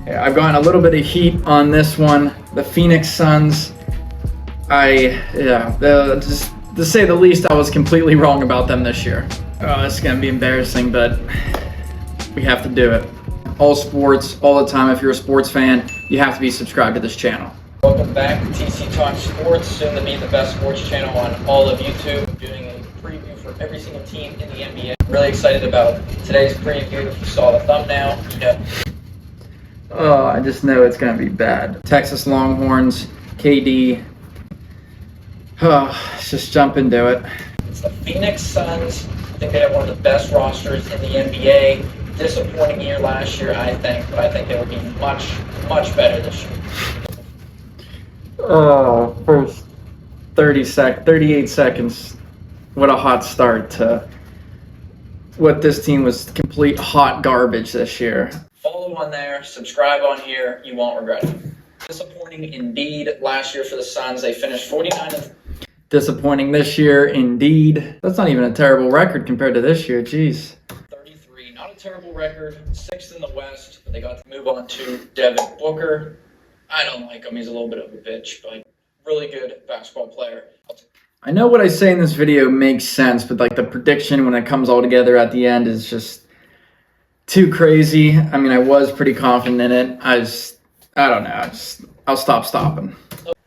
Yeah, I've gotten a little bit of heat on this one. The Phoenix Suns, just to say the least, I was completely wrong about them this year. It's going to be embarrassing, but we have to do it. All sports, all the time. If you're a sports fan, you have to be subscribed to this channel. Welcome back to TC Talk Sports, soon to be the best sports channel on all of YouTube. I'm doing a preview for every single team in the NBA. Really excited about today's preview. If you saw the thumbnail, you know. Oh, I just know it's going to be bad. Texas Longhorns, KD. Oh, let's just jump into it. It's the Phoenix Suns. I think they have one of the best rosters in the NBA. Disappointing year last year, I think, but I think they will be much, much better this year. Oh, first 38 seconds. What a hot start to what this team was. Complete hot garbage this year. Follow on there, subscribe on here, you won't regret it. Disappointing indeed last year for the Suns. They finished 49th. Disappointing this year indeed. That's not even a terrible record compared to this year, jeez. 33, not a terrible record. 6th in the West, but they got to move on to Devin Booker. I don't like him. He's a little bit of a bitch, but really good basketball player. I know what I say in this video makes sense, but like the prediction when it comes all together at the end is just too crazy. I mean, I was pretty confident in it. I don't know. I'll stop stopping.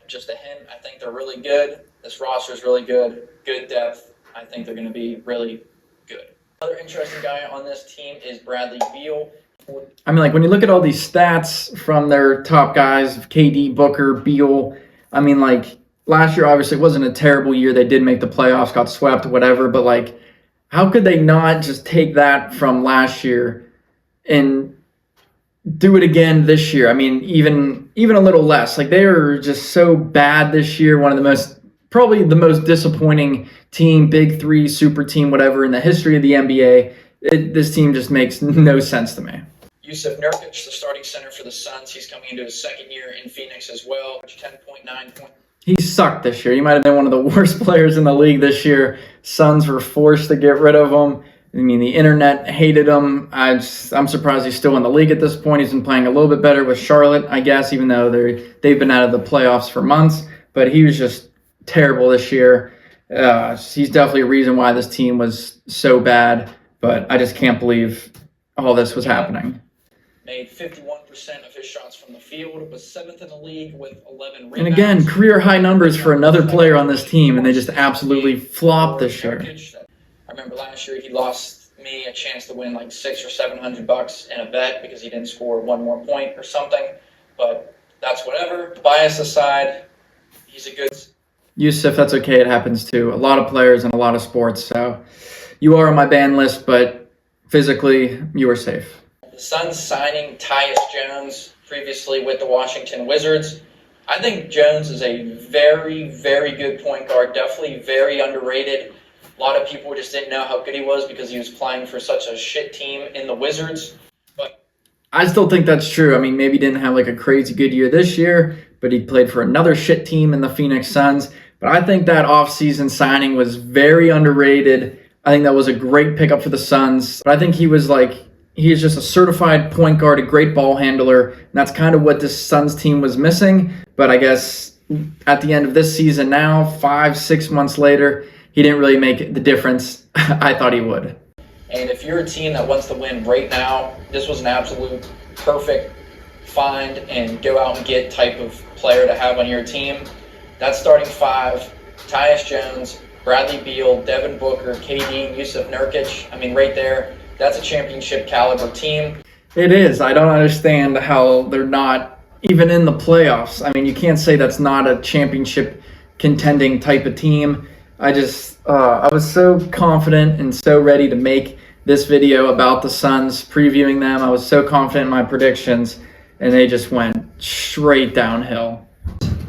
Just a hint. I think they're really good. This roster is really good. Good depth. I think they're going to be really good. Another interesting guy on this team is Bradley Beal. I mean, like when you look at all these stats from their top guys, KD, Booker, Beal, I mean, like last year obviously it wasn't a terrible year. They did make the playoffs, got swept, whatever. But like, how could they not just take that from last year and do it again this year? I mean, even a little less. Like they are just so bad this year. Probably the most disappointing team, big three, super team, whatever, in the history of the NBA. This team just makes no sense to me. Jusuf Nurkic, the starting center for the Suns. He's coming into his second year in Phoenix as well. 10.9 points. He sucked this year. He might have been one of the worst players in the league this year. Suns were forced to get rid of him. I mean, the internet hated him. I'm surprised he's still in the league at this point. He's been playing a little bit better with Charlotte, I guess, even though they've been out of the playoffs for months. But he was just terrible this year. He's definitely a reason why this team was so bad. But I just can't believe all this was happening. Made 51% of his shots from the field, was 7th in the league with 11 rebounds. And again, career high numbers for another player on this team, and they just absolutely flopped this year. I remember last year he lost me a chance to win like $600 or $700 in a bet because he didn't score one more point or something. But that's whatever. Bias aside, he's a good. Jusuf, that's okay. It happens to a lot of players in a lot of sports. So you are on my ban list, but physically you are safe. The Suns signing Tyus Jones previously with the Washington Wizards. I think Jones is a very, very good point guard. Definitely very underrated. A lot of people just didn't know how good he was because he was playing for such a shit team in the Wizards. But I still think that's true. I mean, maybe he didn't have like a crazy good year this year, but he played for another shit team in the Phoenix Suns. But I think that offseason signing was very underrated. I think that was a great pickup for the Suns. But I think he's just a certified point guard, a great ball handler. And that's kind of what this Suns team was missing. But I guess at the end of this season now, 5-6 months later, he didn't really make the difference I thought he would. And if you're a team that wants to win right now, this was an absolute perfect find and go out and get type of player to have on your team. That starting five, Tyus Jones, Bradley Beal, Devin Booker, KD, Jusuf Nurkic. I mean, right there, that's a championship caliber team. It is. I don't understand how they're not even in the playoffs. I mean, you can't say that's not a championship contending type of team. I was so confident and so ready to make this video about the Suns, previewing them. I was so confident in my predictions, and they just went straight downhill.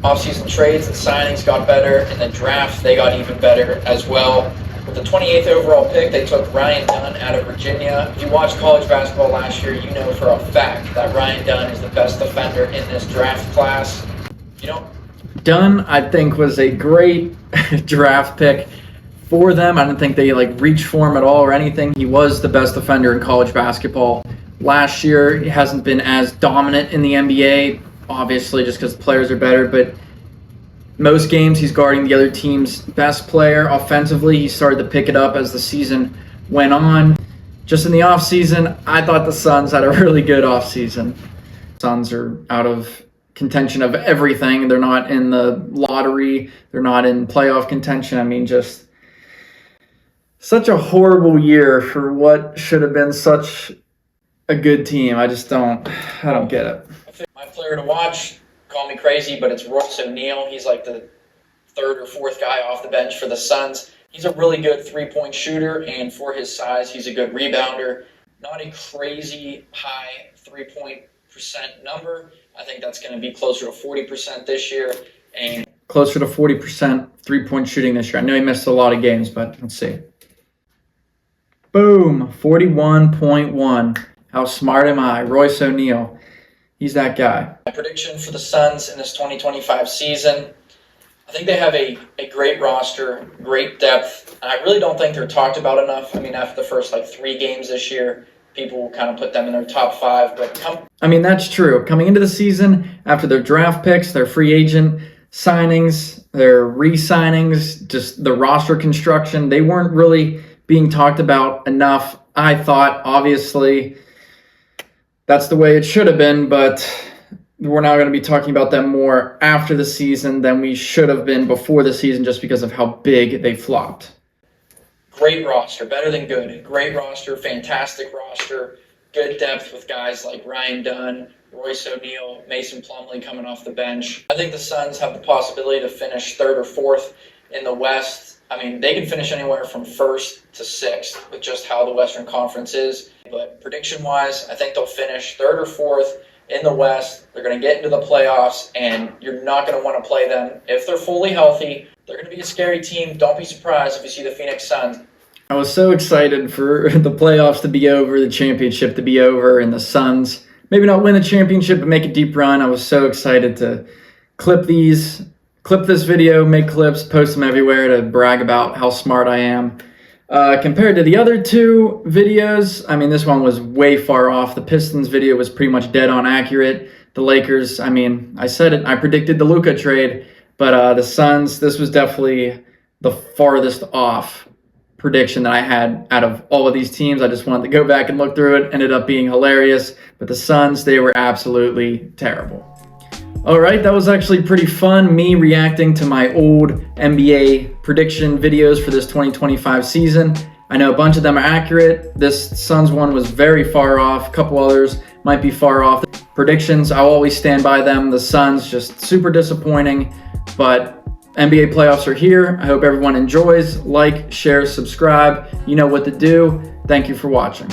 Offseason trades and signings got better, and the draft, they got even better as well. With the 28th overall pick, they took Ryan Dunn out of Virginia. If you watched college basketball last year, you know for a fact that Ryan Dunn is the best defender in this draft class. Dunn, I think, was a great draft pick for them. I didn't think they reached for him at all or anything. He was the best defender in college basketball Last year, he hasn't been as dominant in the NBA, obviously, just because players are better, but most games he's guarding the other team's best player offensively. He started to pick it up as the season went on. Just in the offseason, I thought the Suns had a really good offseason. Suns are out of contention of everything. They're not in the lottery. They're not in playoff contention. I mean, just such a horrible year for what should have been such a good team. I don't get it. My player to watch, call me crazy, but it's Royce O'Neal. He's like the third or fourth guy off the bench for the Suns. He's a really good three-point shooter, and for his size, he's a good rebounder. Not a crazy high three-point percent number. I think that's going to be closer to 40% this year. And closer to 40% three-point shooting this year. I know he missed a lot of games, but let's see. Boom, 41.1. How smart am I? Royce O'Neal. He's that guy. My prediction for the Suns in this 2025 season, I think they have a great roster, great depth, and I really don't think they're talked about enough. I mean, after the first 3 games this year, people kind of put them in their top 5. But that's true. Coming into the season, after their draft picks, their free agent signings, their re-signings, just the roster construction, they weren't really being talked about enough. I thought, obviously, that's the way it should have been, but we're now going to be talking about them more after the season than we should have been before the season just because of how big they flopped. Great roster, better than good. Great roster, fantastic roster, good depth with guys like Ryan Dunn, Royce O'Neal, Mason Plumlee coming off the bench. I think the Suns have the possibility to finish 3rd or 4th in the West. I mean, they can finish anywhere from 1st to 6th with just how the Western Conference is. But prediction-wise, I think they'll finish 3rd or 4th in the West. They're going to get into the playoffs, and you're not going to want to play them. If they're fully healthy, they're going to be a scary team. Don't be surprised if you see the Phoenix Suns. I was so excited for the playoffs to be over, the championship to be over, and the Suns maybe not win the championship, but make a deep run. I was so excited to clip this video, make clips, post them everywhere to brag about how smart I am. Compared to the other 2 videos, I mean, this one was way far off. The Pistons video was pretty much dead on accurate. The Lakers, I mean, I said it. I predicted the Luka trade. But the Suns, this was definitely the farthest off prediction that I had out of all of these teams. I just wanted to go back and look through it. Ended up being hilarious. But the Suns, they were absolutely terrible. All right, that was actually pretty fun, me reacting to my old NBA prediction videos for this 2025 season. I know a bunch of them are accurate. This Suns one was very far off. A couple others might be far off. Predictions, I'll always stand by them. The Suns, just super disappointing. But NBA playoffs are here. I hope everyone enjoys. Like, share, subscribe. You know what to do. Thank you for watching.